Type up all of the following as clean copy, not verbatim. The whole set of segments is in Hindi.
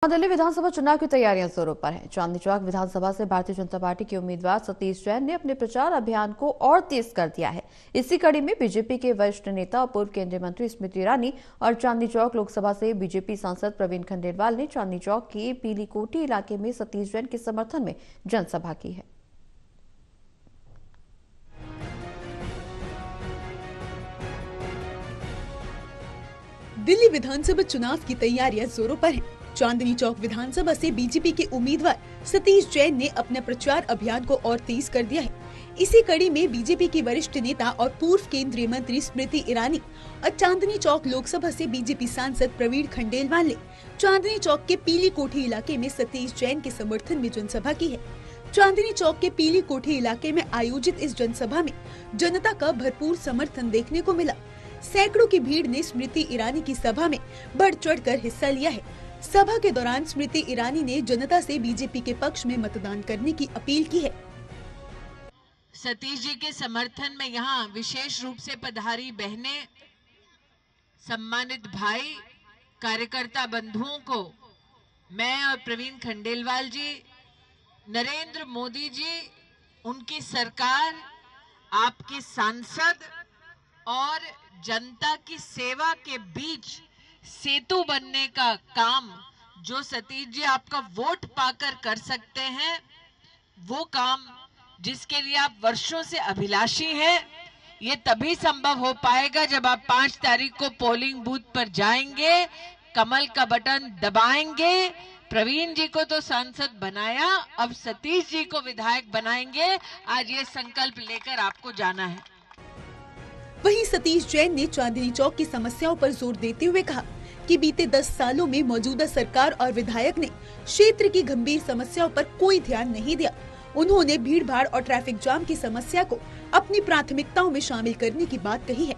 दिल्ली विधानसभा चुनाव की तैयारियां जोरों पर हैं। चांदनी चौक विधानसभा से भारतीय जनता पार्टी के उम्मीदवार सतीश जैन ने अपने प्रचार अभियान को और तेज कर दिया है। इसी कड़ी में बीजेपी के वरिष्ठ नेता और पूर्व केंद्रीय मंत्री स्मृति ईरानी और चांदनी चौक लोकसभा से बीजेपी सांसद प्रवीण खंडेलवाल ने चांदनी चौक के पीलीकोटी इलाके में सतीश जैन के समर्थन में जनसभा की है। दिल्ली विधानसभा चुनाव की तैयारियां जोरों पर हैं। चांदनी चौक विधानसभा से बीजेपी के उम्मीदवार सतीश जैन ने अपने प्रचार अभियान को और तेज कर दिया है। इसी कड़ी में बीजेपी की वरिष्ठ नेता और पूर्व केंद्रीय मंत्री स्मृति ईरानी और चांदनी चौक लोकसभा से बीजेपी सांसद प्रवीण खंडेलवाल ने चांदनी चौक के पीली कोठी इलाके में सतीश जैन के समर्थन में जनसभा की है। चांदनी चौक के पीली कोठी इलाके में आयोजित इस जनसभा में जनता का भरपूर समर्थन देखने को मिला। सैकड़ों की भीड़ ने स्मृति ईरानी की सभा में बढ़ चढ़कर हिस्सा लिया है। सभा के दौरान स्मृति ईरानी ने जनता से बीजेपी के पक्ष में मतदान करने की अपील की है। सतीश जी के समर्थन में यहाँ विशेष रूप से पधारी बहनें, सम्मानित भाई, कार्यकर्ता बंधुओं को मैं और प्रवीण खंडेलवाल जी, नरेंद्र मोदी जी, उनकी सरकार, आपके सांसद और जनता की सेवा के बीच सेतु बनने का काम जो सतीश जी आपका वोट पाकर कर सकते हैं, वो काम जिसके लिए आप वर्षों से अभिलाषी हैं, ये तभी संभव हो पाएगा जब आप 5 तारीख को पोलिंग बूथ पर जाएंगे, कमल का बटन दबाएंगे। प्रवीण जी को तो सांसद बनाया, अब सतीश जी को विधायक बनाएंगे। आज ये संकल्प लेकर आपको जाना है। वहीं सतीश जैन ने चांदनी चौक की समस्याओं पर जोर देते हुए कहा कि बीते 10 सालों में मौजूदा सरकार और विधायक ने क्षेत्र की गंभीर समस्याओं पर कोई ध्यान नहीं दिया। उन्होंने भीड़-भाड़ और ट्रैफिक जाम की समस्या को अपनी प्राथमिकताओं में शामिल करने की बात कही है।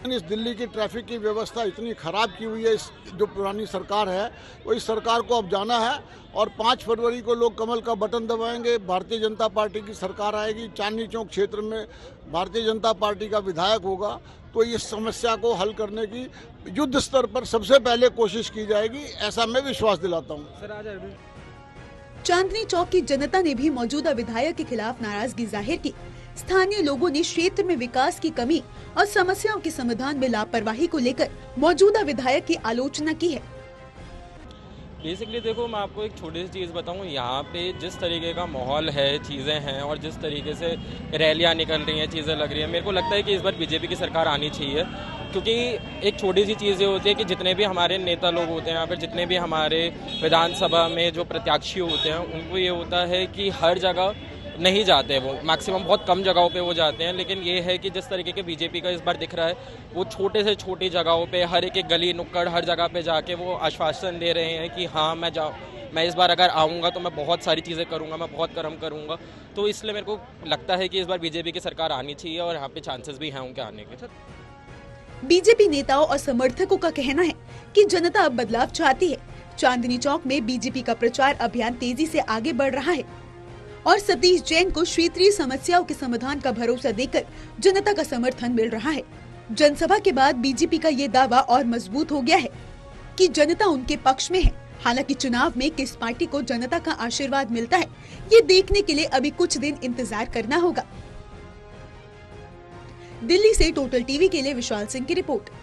इस दिल्ली की ट्रैफिक की व्यवस्था इतनी खराब की हुई है, इस जो पुरानी सरकार है, वो इस सरकार को अब जाना है और 5 फरवरी को लोग कमल का बटन दबाएंगे। भारतीय जनता पार्टी की सरकार आएगी, चांदनी चौक क्षेत्र में भारतीय जनता पार्टी का विधायक होगा, तो इस समस्या को हल करने की युद्ध स्तर पर सबसे पहले कोशिश की जाएगी, ऐसा मैं विश्वास दिलाता हूँ। चांदनी चौक की जनता ने भी मौजूदा विधायक के खिलाफ नाराजगी जाहिर की। स्थानीय लोगों ने क्षेत्र में विकास की कमी और समस्याओं के समाधान में लापरवाही को लेकर मौजूदा विधायक की आलोचना की है। बेसिकली देखो, मैं आपको एक छोटी सी चीज़ बताऊं, यहाँ पे जिस तरीके का माहौल है, चीज़ें हैं और जिस तरीके से रैलियाँ निकल रही हैं, चीज़ें लग रही हैं, मेरे को लगता है कि इस बार बीजेपी की सरकार आनी चाहिए। क्योंकि एक छोटी सी चीज़ ये होती है कि जितने भी हमारे नेता लोग होते हैं यहाँ पर, जितने भी हमारे विधानसभा में जो प्रत्याशी होते हैं, उनको ये होता है कि हर जगह नहीं जाते हैं, वो मैक्सिमम बहुत कम जगहों पे वो जाते हैं। लेकिन ये है कि जिस तरीके के बीजेपी का इस बार दिख रहा है, वो छोटे से छोटी जगहों पे, हर एक गली नुक्कड़, हर जगह पे जाके वो आश्वासन दे रहे हैं कि हाँ मैं इस बार अगर आऊँगा तो मैं बहुत सारी चीज़ें करूँगा, मैं बहुत कर्म करूँगा। तो इसलिए मेरे को लगता है कि इस बार बीजेपी की सरकार आनी चाहिए और यहाँ पे चांसेस भी हैं उनके आने के। बीजेपी नेताओं और समर्थकों का कहना है कि जनता अब बदलाव चाहती है। चांदनी चौक में बीजेपी का प्रचार अभियान तेजी से आगे बढ़ रहा है और सतीश जैन को क्षेत्रीय समस्याओं के समाधान का भरोसा देकर जनता का समर्थन मिल रहा है। जनसभा के बाद बीजेपी का ये दावा और मजबूत हो गया है कि जनता उनके पक्ष में है। हालांकि चुनाव में किस पार्टी को जनता का आशीर्वाद मिलता है, ये देखने के लिए अभी कुछ दिन इंतजार करना होगा। दिल्ली से टोटल टीवी के लिए विशाल सिंह की रिपोर्ट।